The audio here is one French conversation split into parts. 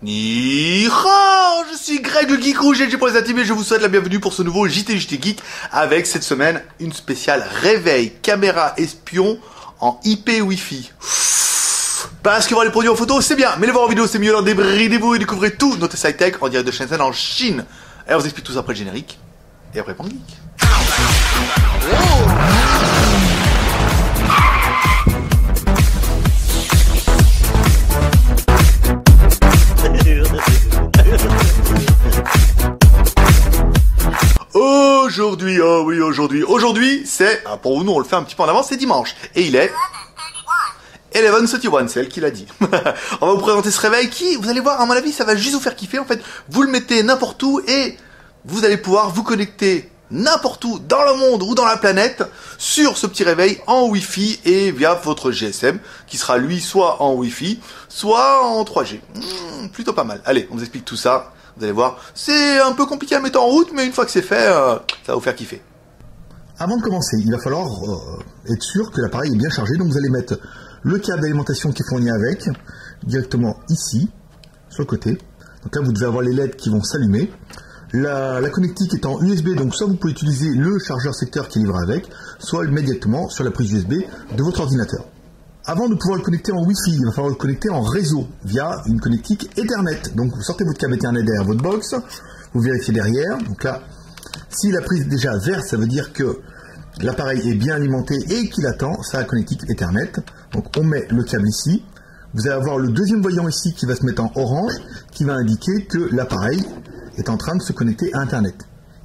Ni hao, je suis Greg le Geek Rouge et pour les intimes et je vous souhaite la bienvenue pour ce nouveau JT Geek avec cette semaine une spéciale réveil caméra espion en IP Wi-Fi. Parce que voir les produits en photo c'est bien, mais les voir en vidéo c'est mieux, alors débridez-vous et découvrez tout notre site tech en direct de Shenzhen en Chine. Et on vous explique tout ça après le générique et après Pan Geek. Aujourd'hui, c'est, pour nous on le fait un petit peu en avance, c'est dimanche. Et il est 11:31, c'est elle qui l'a dit. On va vous présenter ce réveil qui, vous allez voir, à mon avis, ça va juste vous faire kiffer. En fait, vous le mettez n'importe où et vous allez pouvoir vous connecter n'importe où dans le monde ou dans la planète sur ce petit réveil en Wi-Fi et via votre GSM qui sera lui soit en Wi-Fi, soit en 3G. Plutôt pas mal. Allez, on vous explique tout ça. Vous allez voir, c'est un peu compliqué à mettre en route, mais une fois que c'est fait, ça va vous faire kiffer. Avant de commencer, il va falloir être sûr que l'appareil est bien chargé. Donc vous allez mettre le câble d'alimentation qui est fourni avec, directement ici, sur le côté. Donc là, vous devez avoir les LED qui vont s'allumer. La connectique est en USB, donc soit vous pouvez utiliser le chargeur secteur qui est livré avec, soit le mettre directement sur la prise USB de votre ordinateur. Avant de pouvoir le connecter en Wi-Fi, il va falloir le connecter en réseau via une connectique Ethernet. Donc vous sortez votre câble Ethernet derrière votre box, vous vérifiez derrière. Donc là, si la prise est déjà verte, ça veut dire que l'appareil est bien alimenté et qu'il attend sa connectique Ethernet. Donc on met le câble ici. Vous allez avoir le deuxième voyant ici qui va se mettre en orange, qui va indiquer que l'appareil est en train de se connecter à Internet.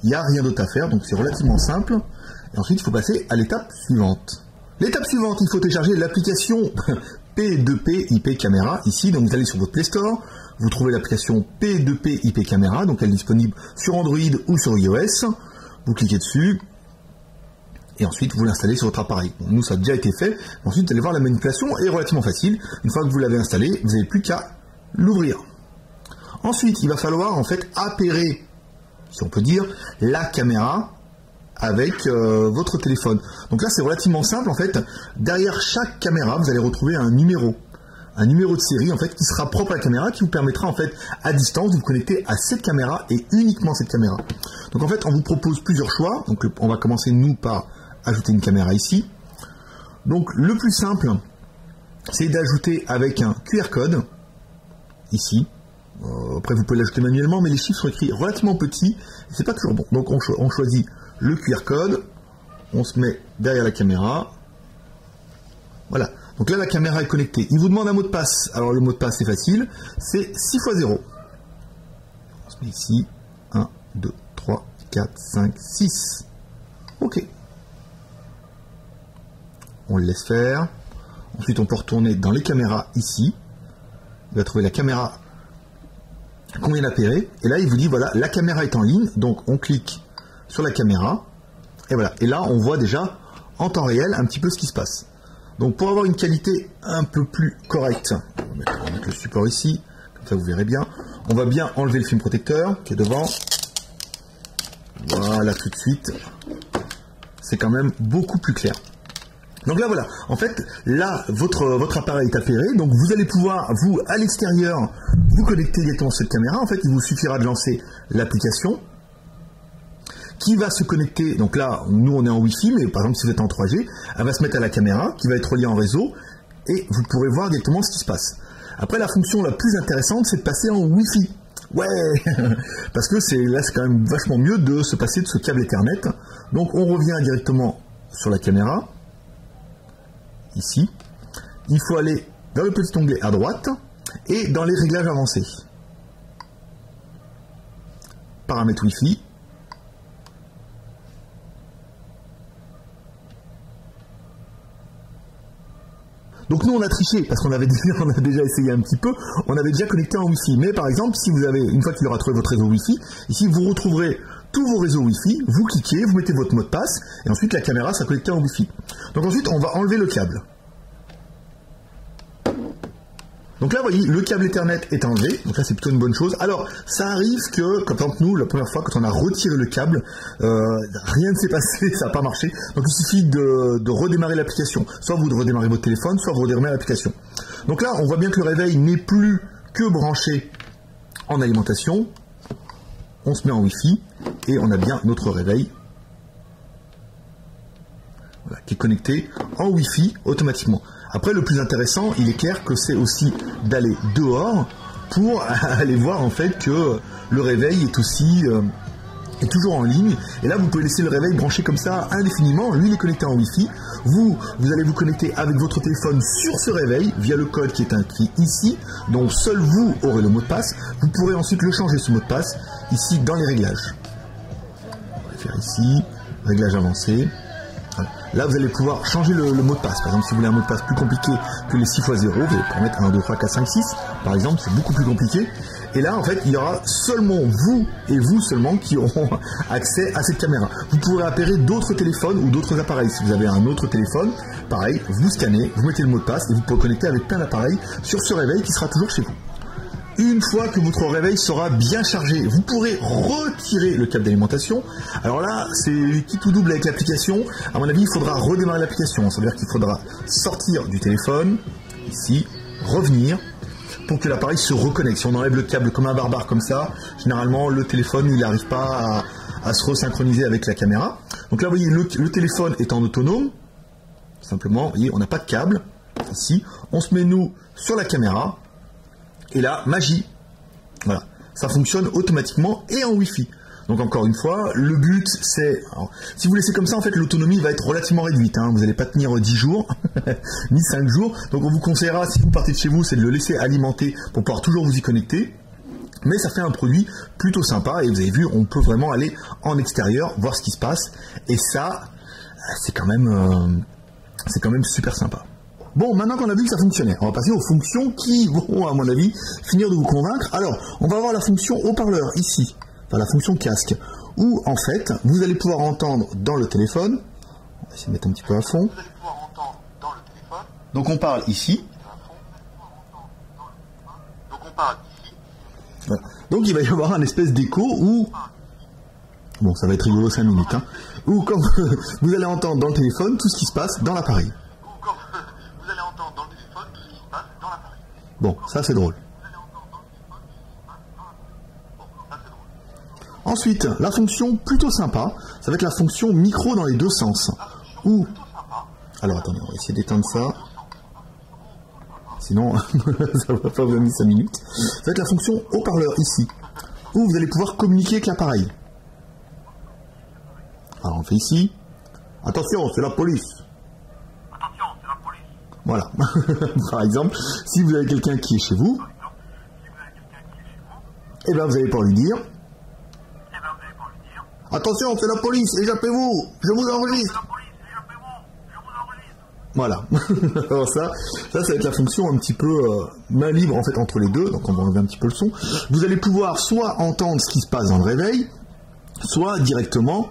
Il n'y a rien d'autre à faire, donc c'est relativement simple. Et ensuite, il faut passer à l'étape suivante. L'étape suivante, il faut télécharger l'application P2P IP Camera ici. Donc vous allez sur votre Play Store, vous trouvez l'application P2P IP Camera, donc elle est disponible sur Android ou sur iOS. Vous cliquez dessus et ensuite vous l'installez sur votre appareil. Bon, nous ça a déjà été fait. Ensuite vous allez voir, la manipulation est relativement facile. Une fois que vous l'avez installé, vous n'avez plus qu'à l'ouvrir. Ensuite, il va falloir en fait appairer, si on peut dire, la caméra avec votre téléphone. Donc là, c'est relativement simple en fait. Derrière chaque caméra, vous allez retrouver un numéro de série en fait qui sera propre à la caméra, qui vous permettra en fait à distance de vous connecter à cette caméra et uniquement cette caméra. Donc en fait, on vous propose plusieurs choix. Donc on va commencer nous par ajouter une caméra ici. Donc le plus simple, c'est d'ajouter avec un QR code ici. Après vous pouvez l'ajouter manuellement, mais les chiffres sont écrits relativement petits, c'est pas toujours bon. Donc on choisit le QR code, on se met derrière la caméra. Voilà. Donc là la caméra est connectée. Il vous demande un mot de passe. Alors le mot de passe c'est facile, c'est 6 x 0. On se met ici 1, 2, 3, 4, 5, 6. Ok. On le laisse faire. Ensuite on peut retourner dans les caméras ici. Il va trouver la caméra qu'on vient d'appairer, et là il vous dit voilà, la caméra est en ligne, donc on clique sur la caméra, et voilà, et là on voit déjà en temps réel un petit peu ce qui se passe. Donc pour avoir une qualité un peu plus correcte, on va mettre le support ici, comme ça vous verrez bien, on va bien enlever le film protecteur qui est devant, voilà, tout de suite, c'est quand même beaucoup plus clair. Donc là voilà, en fait, là votre appareil est appairé, donc vous allez pouvoir, vous, à l'extérieur, vous connecter directement sur cette caméra. En fait, il vous suffira de lancer l'application qui va se connecter. Donc là, nous on est en Wi-Fi, mais par exemple si vous êtes en 3G, elle va se mettre à la caméra qui va être reliée en réseau et vous pourrez voir directement ce qui se passe. Après, la fonction la plus intéressante, c'est de passer en Wi-Fi. Ouais, parce que là c'est quand même vachement mieux de se passer de ce câble Ethernet. Donc on revient directement sur la caméra. Ici, il faut aller dans le petit onglet à droite et dans les réglages avancés. Paramètres Wi-Fi. Donc nous on a triché parce qu'on avait déjà essayé un petit peu, on avait déjà connecté en Wi-Fi. Mais par exemple, si vous avez, une fois qu'il aura trouvé votre réseau Wi-Fi, ici vous retrouverez tous vos réseaux Wi-Fi, vous cliquez, vous mettez votre mot de passe, et ensuite la caméra sera connectée en Wi-Fi. Donc ensuite on va enlever le câble. Donc là, vous voyez, le câble Ethernet est enlevé, donc là c'est plutôt une bonne chose. Alors, ça arrive que, comme par exemple nous, la première fois, quand on a retiré le câble, rien ne s'est passé, ça n'a pas marché. Donc il suffit de redémarrer l'application. Soit vous redémarrez votre téléphone, soit vous redémarrez l'application. Donc là, on voit bien que le réveil n'est plus que branché en alimentation. On se met en Wi-Fi et on a bien notre réveil, voilà, qui est connecté en Wi-Fi automatiquement. Après, le plus intéressant, il est clair que c'est aussi d'aller dehors pour aller voir en fait que le réveil est aussi est toujours en ligne. Et là, vous pouvez laisser le réveil branché comme ça indéfiniment. Lui, il est connecté en Wi-Fi. Vous allez vous connecter avec votre téléphone sur ce réveil via le code qui est inscrit ici. Donc, seul vous aurez le mot de passe. Vous pourrez ensuite le changer, ce mot de passe, ici dans les réglages. On va faire ici, réglage avancé. Voilà. Là, vous allez pouvoir changer le mot de passe. Par exemple, si vous voulez un mot de passe plus compliqué que les 6 x 0, vous allez pouvoir mettre 1, 2, 3, 4, 5, 6. Par exemple, c'est beaucoup plus compliqué. Et là, en fait, il y aura seulement vous et vous seulement qui auront accès à cette caméra. Vous pourrez appairer d'autres téléphones ou d'autres appareils. Si vous avez un autre téléphone, pareil, vous scannez, vous mettez le mot de passe et vous pourrez connecter avec plein d'appareils sur ce réveil qui sera toujours chez vous. Une fois que votre réveil sera bien chargé, vous pourrez retirer le câble d'alimentation. Alors là, c'est qui tout double avec l'application. À mon avis, il faudra redémarrer l'application. Ça veut dire qu'il faudra sortir du téléphone, ici, revenir, pour que l'appareil se reconnecte. Si on enlève le câble comme un barbare comme ça, généralement, le téléphone, il n'arrive pas à se resynchroniser avec la caméra. Donc là, vous voyez, le téléphone est en autonome. Simplement, vous voyez, on n'a pas de câble. Ici, on se met, nous, sur la caméra. Et là, magie, voilà, ça fonctionne automatiquement et en Wi-Fi. Donc encore une fois, le but c'est, si vous laissez comme ça, en fait l'autonomie va être relativement réduite, hein. Vous n'allez pas tenir 10 jours, ni 5 jours, donc on vous conseillera, si vous partez de chez vous, c'est de le laisser alimenter pour pouvoir toujours vous y connecter. Mais ça fait un produit plutôt sympa et vous avez vu, on peut vraiment aller en extérieur, voir ce qui se passe. Et ça, c'est quand même super sympa. Bon, maintenant qu'on a vu que ça fonctionnait, on va passer aux fonctions qui vont, à mon avis, finir de vous convaincre. Alors, on va avoir la fonction haut-parleur ici, enfin la fonction casque, où en fait, vous allez pouvoir entendre dans le téléphone, on va essayer de mettre un petit peu à fond. Donc on parle ici. Voilà. Donc il va y avoir un espèce d'écho où, bon, ça va être rigolo 5 minutes, hein, où comme vous allez entendre dans le téléphone tout ce qui se passe dans l'appareil. Bon, ça c'est drôle. Ensuite, la fonction plutôt sympa, ça va être la fonction micro dans les deux sens. Ou, alors attendez, on va essayer d'éteindre ça. Sinon, ça va pas vous amener 5 minutes. Ça va être la fonction haut-parleur ici, où vous allez pouvoir communiquer avec l'appareil. Alors on fait ici. Attention, c'est la police. Voilà. Par exemple, si vous avez quelqu'un qui est chez vous, et bien vous allez pouvoir lui dire attention, c'est la police, échappez-vous, je vous enregistre. Voilà. Alors ça va être la fonction un petit peu main libre en fait entre les deux, donc on va enlever un petit peu le son. Vous allez pouvoir soit entendre ce qui se passe dans le réveil, soit directement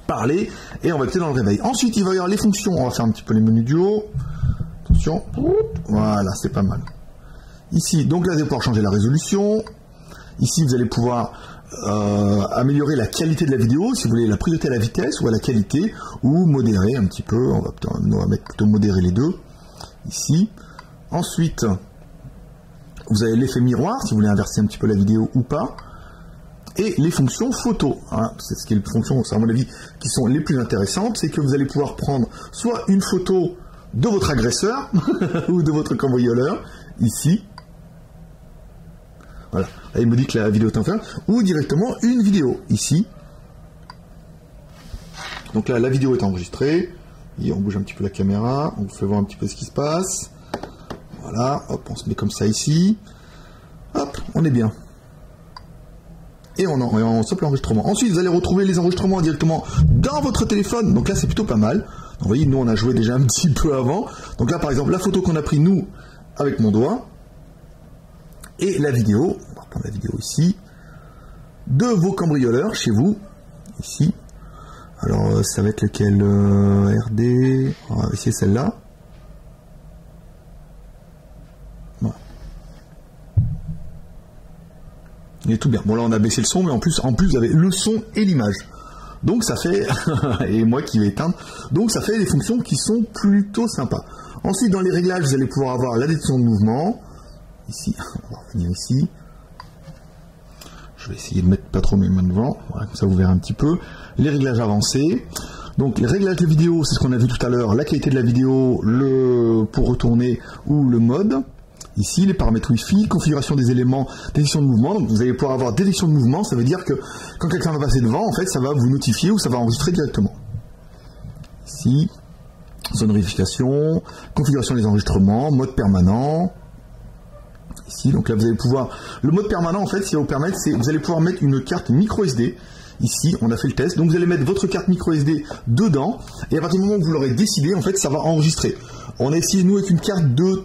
parler et on va être dans le réveil. Ensuite, il va y avoir les fonctions, on va faire un petit peu les menus du haut. Attention, voilà, c'est pas mal. Ici, donc là, vous allez pouvoir changer la résolution. Ici, vous allez pouvoir améliorer la qualité de la vidéo, si vous voulez la priorité à la vitesse ou à la qualité, ou modérer un petit peu. On va mettre plutôt modérer les deux. Ici. Ensuite, vous avez l'effet miroir, si vous voulez inverser un petit peu la vidéo ou pas. Et les fonctions photo. Hein, c'est ce qui est les fonctions, à mon avis, qui sont les plus intéressantes. C'est que vous allez pouvoir prendre soit une photo de votre agresseur ou de votre cambrioleur, ici. Voilà. Là, il me dit que la vidéo est en train, ou directement une vidéo, ici. Donc là, la vidéo est enregistrée. Et on bouge un petit peu la caméra, on vous fait voir un petit peu ce qui se passe. Voilà, hop, on se met comme ça ici. Hop, on est bien. Et on stoppe l'enregistrement. Ensuite, vous allez retrouver les enregistrements directement dans votre téléphone. Donc là, c'est plutôt pas mal. Vous voyez, nous, on a joué déjà un petit peu avant. Donc là, par exemple, la photo qu'on a prise, nous, avec mon doigt. Et la vidéo, on va reprendre la vidéo ici, de vos cambrioleurs chez vous, ici. Alors, ça va être lequel RD, on va essayer celle-là. Voilà. Il est tout bien. Bon, là, on a baissé le son, mais en plus vous avez le son et l'image. Donc, ça fait, et moi qui vais éteindre, donc ça fait des fonctions qui sont plutôt sympas. Ensuite, dans les réglages, vous allez pouvoir avoir la détection de mouvement. ici, on va revenir ici. Je vais essayer de mettre pas trop mes mains devant, voilà, comme ça vous verrez un petit peu. Les réglages avancés. Donc les réglages de vidéo, c'est ce qu'on a vu tout à l'heure, la qualité de la vidéo, pour retourner ou le mode. Ici, les paramètres Wi-Fi, configuration des éléments, détection de mouvement. Donc vous allez pouvoir avoir détection de mouvement, ça veut dire que quand quelqu'un va passer devant, en fait, ça va vous notifier ou ça va enregistrer directement. Ici, sonorification, configuration des enregistrements, mode permanent. Ici, donc là vous allez pouvoir... Le mode permanent, en fait, ce qui va vous permettre, c'est vous allez pouvoir mettre une carte micro SD. Ici, on a fait le test. Donc vous allez mettre votre carte micro SD dedans. Et à partir du moment où vous l'aurez décidé, en fait, ça va enregistrer. On a essayé, nous, avec une carte de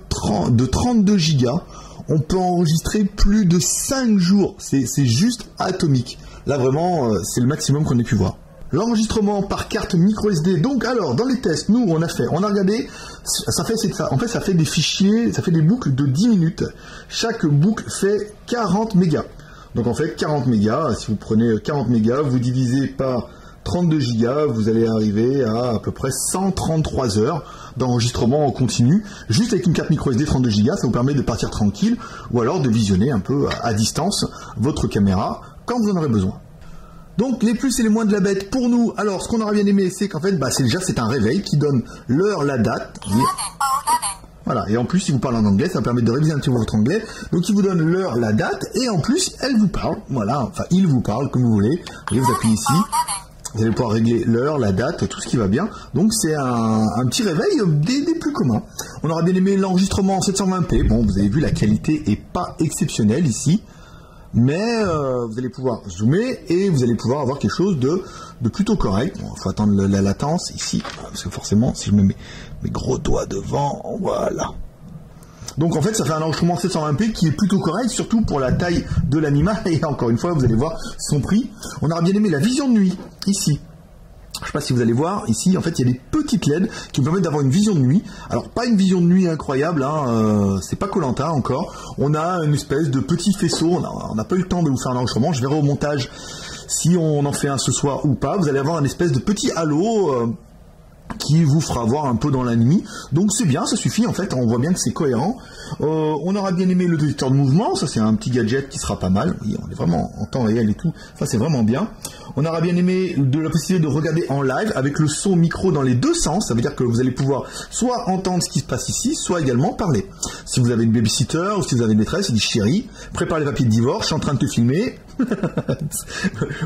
32 Go. On peut enregistrer plus de 5 jours. C'est juste atomique. Là, vraiment, c'est le maximum qu'on ait pu voir. L'enregistrement par carte micro SD. Donc, alors, dans les tests, nous, on a regardé, ça fait ça. En fait, ça fait des fichiers, ça fait des boucles de 10 minutes. Chaque boucle fait 40 mégas. Donc, en fait, 40 mégas, si vous prenez 40 mégas, vous divisez par 32 gigas, vous allez arriver à peu près 133 heures d'enregistrement en continu. Juste avec une carte micro SD 32 gigas, ça vous permet de partir tranquille ou alors de visionner un peu à distance votre caméra quand vous en aurez besoin. Donc les plus et les moins de la bête pour nous. Alors ce qu'on aurait bien aimé, c'est qu'en fait, c'est un réveil qui donne l'heure, la date. Voilà, et en plus, si vous parlez en anglais, ça va permettre de réviser un petit peu votre anglais. Donc il vous donne l'heure, la date, et en plus, elle vous parle. Voilà, enfin, il vous parle comme vous voulez. Et vous appuyez ici. Vous allez pouvoir régler l'heure, la date, tout ce qui va bien. Donc c'est un petit réveil des plus communs. On aurait bien aimé l'enregistrement en 720p. Bon, vous avez vu, la qualité est pas exceptionnelle ici. Mais vous allez pouvoir zoomer et vous allez pouvoir avoir quelque chose de plutôt correct. Bon, il faut attendre la latence ici, parce que forcément, si je mets mes gros doigts devant, voilà. Donc en fait, ça fait un enregistrement 720p qui est plutôt correct, surtout pour la taille de l'animal. Et encore une fois, vous allez voir son prix. On aurait bien aimé la vision de nuit, ici. Je ne sais pas si vous allez voir, ici, en fait, il y a des petites LED qui vous permettent d'avoir une vision de nuit. Alors, pas une vision de nuit incroyable, hein, c'est pas Koh-Lanta encore. On a une espèce de petit faisceau, on n'a pas eu le temps de vous faire un enregistrement. Je verrai au montage si on en fait un ce soir ou pas. Vous allez avoir une espèce de petit halo qui vous fera voir un peu dans la nuit. Donc c'est bien, ça suffit en fait, on voit bien que c'est cohérent. On aura bien aimé le détecteur de mouvement, ça c'est un petit gadget qui sera pas mal. Vous voyez, on est vraiment en temps réel et tout, ça c'est vraiment bien. On aura bien aimé la possibilité de regarder en live avec le son micro dans les deux sens, ça veut dire que vous allez pouvoir soit entendre ce qui se passe ici, soit également parler. Si vous avez une babysitter ou si vous avez une maîtresse, il dit chérie, prépare les papiers de divorce, je suis en train de te filmer.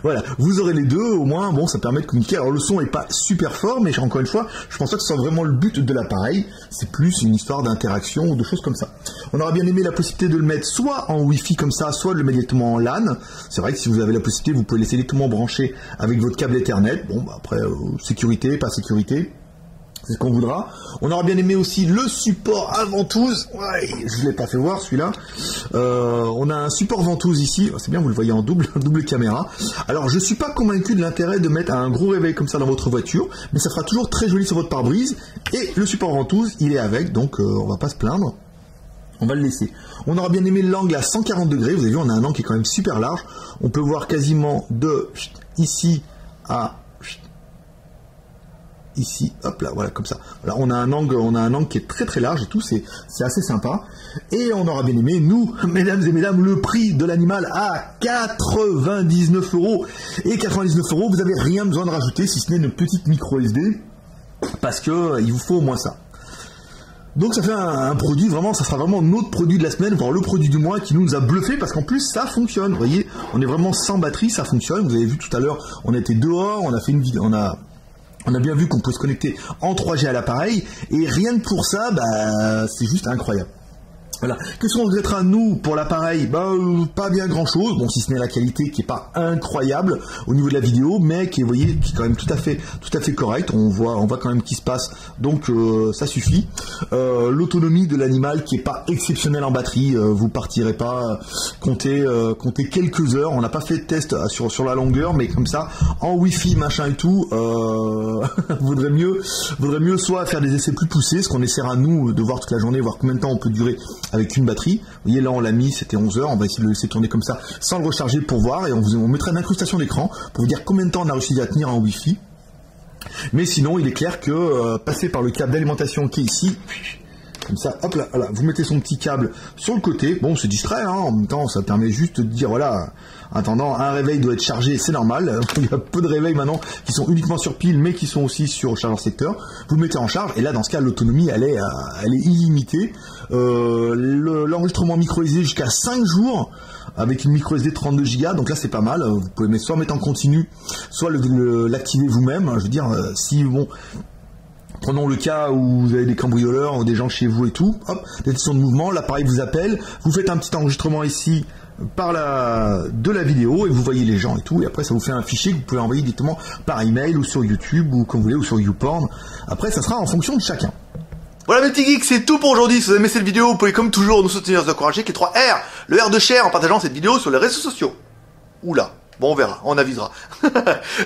Voilà, vous aurez les deux, au moins, bon, ça permet de communiquer. Alors le son est pas super fort, mais encore une fois, je pense pas que ce soit vraiment le but de l'appareil, c'est plus une histoire d'interaction ou de choses comme ça. On aura bien aimé la possibilité de le mettre soit en Wi-Fi comme ça, soit de le mettre directement en LAN. C'est vrai que si vous avez la possibilité, vous pouvez laisser directement brancher avec votre câble Ethernet. Bon, bah après, sécurité, pas sécurité. C'est ce qu'on voudra. On aura bien aimé aussi le support à ventouse. Ouais, je ne l'ai pas fait voir celui-là. On a un support ventouse ici. C'est bien, vous le voyez en double caméra. Alors, je ne suis pas convaincu de l'intérêt de mettre un gros réveil comme ça dans votre voiture, mais ça fera toujours très joli sur votre pare-brise. Et le support ventouse, il est avec, donc on va pas se plaindre. On va le laisser. On aura bien aimé l'angle à 140 degrés. Vous avez vu, on a un angle qui est quand même super large. On peut voir quasiment de ici à ici, hop là, voilà, comme ça. Voilà, on a un angle qui est très très large et tout, c'est assez sympa. Et on aura bien aimé, nous, mesdames et mesdames, le prix de l'animal à 99 €. Et 99 €, vous n'avez rien besoin de rajouter, si ce n'est une petite micro SD, parce que il vous faut au moins ça. Donc ça fait un produit, vraiment, ça sera vraiment notre produit de la semaine, voire le produit du mois qui nous a bluffé, parce qu'en plus ça fonctionne. Vous voyez, on est vraiment sans batterie, ça fonctionne. Vous avez vu tout à l'heure, on était dehors, on a fait une vidéo, on a bien vu qu'on peut se connecter en 3G à l'appareil, et rien que pour ça, c'est juste incroyable. Voilà. Qu'est-ce qu'on regrettera, nous, pour l'appareil? Pas bien grand-chose, bon, si ce n'est la qualité qui est pas incroyable au niveau de la vidéo, mais qui est, vous voyez, qui est quand même tout à fait correct. On voit quand même ce qui se passe, donc ça suffit. L'autonomie de l'animal qui est pas exceptionnelle en batterie, vous partirez pas compter quelques heures. On n'a pas fait de test sur la longueur, mais comme ça, en Wi-Fi, machin et tout, vaudrait mieux soit faire des essais plus poussés, ce qu'on essaiera nous de voir toute la journée, voir combien de temps on peut durer avec une batterie. Vous voyez, là on l'a mis, c'était 11 heures, on va essayer de le laisser tourner comme ça sans le recharger pour voir, et on mettra une incrustation d'écran pour vous dire combien de temps on a réussi à tenir en Wi-Fi. Mais sinon, il est clair que passer par le câble d'alimentation qui est ici, Comme ça, hop là, voilà, vous mettez son petit câble sur le côté. Bon, c'est distrait, hein, en même temps, ça permet juste de dire, voilà, attendant, un réveil doit être chargé, c'est normal. Il y a peu de réveils maintenant qui sont uniquement sur pile, mais qui sont aussi sur chargeur secteur. Vous le mettez en charge, et là, dans ce cas, l'autonomie, elle est illimitée. L'enregistrement micro SD jusqu'à 5 jours, avec une micro SD 32 Go, donc là c'est pas mal. Vous pouvez soit mettre en continu, soit l'activer vous-même. Je veux dire, si bon, prenons le cas où vous avez des cambrioleurs ou des gens chez vous et tout, hop, détection de mouvement, l'appareil vous appelle, vous faites un petit enregistrement ici de la vidéo et vous voyez les gens et tout, et après ça vous fait un fichier que vous pouvez envoyer directement par email ou sur YouTube ou comme vous voulez ou sur YouPorn. Après ça sera en fonction de chacun. Voilà mes petits geeks, c'est tout pour aujourd'hui. Si vous avez aimé cette vidéo, vous pouvez comme toujours nous soutenir, nous encourager avec les 3 R. Le R de share en partageant cette vidéo sur les réseaux sociaux. Oula, bon on verra, on avisera.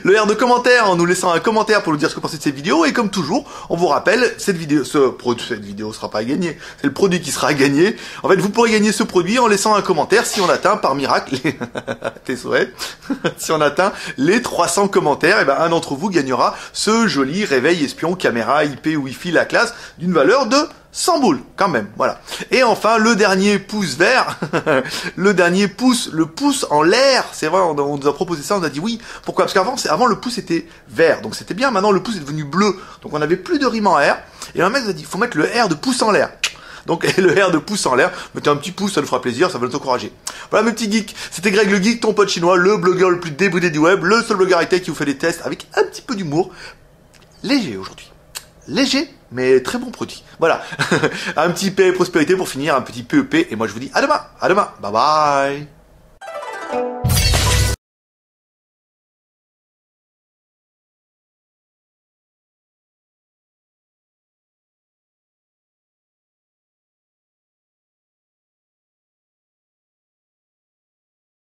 Le R de commentaire en nous laissant un commentaire pour nous dire ce que vous pensez de cette vidéo. Et comme toujours, on vous rappelle, cette vidéo sera pas à gagner. C'est le produit qui sera à gagner. En fait, vous pourrez gagner ce produit en laissant un commentaire si on atteint par miracle tes souhaits. Si on atteint les 300 commentaires, et ben un d'entre vous gagnera ce joli réveil espion caméra IP Wi-Fi la classe d'une valeur de 100 boules, quand même, voilà. Et enfin, le dernier pouce vert, le dernier pouce, le pouce en l'air, c'est vrai, on nous a proposé ça, on a dit oui. Pourquoi? Parce qu'avant le pouce était vert, donc c'était bien, maintenant le pouce est devenu bleu, donc on n'avait plus de rime en R, et un mec nous a dit, il faut mettre le R de pouce en l'air. Donc le R de pouce en l'air, mettez un petit pouce, ça nous fera plaisir, ça va nous encourager. Voilà mes petits geeks, c'était Greg le Geek, ton pote chinois, le blogueur le plus débridé du web, le seul blogueur high-tech qui vous fait des tests avec un petit peu d'humour, léger aujourd'hui. Léger, mais très bon produit. Voilà. Un petit paix et prospérité pour finir, un petit PEP. Et moi, je vous dis à demain. À demain. Bye bye.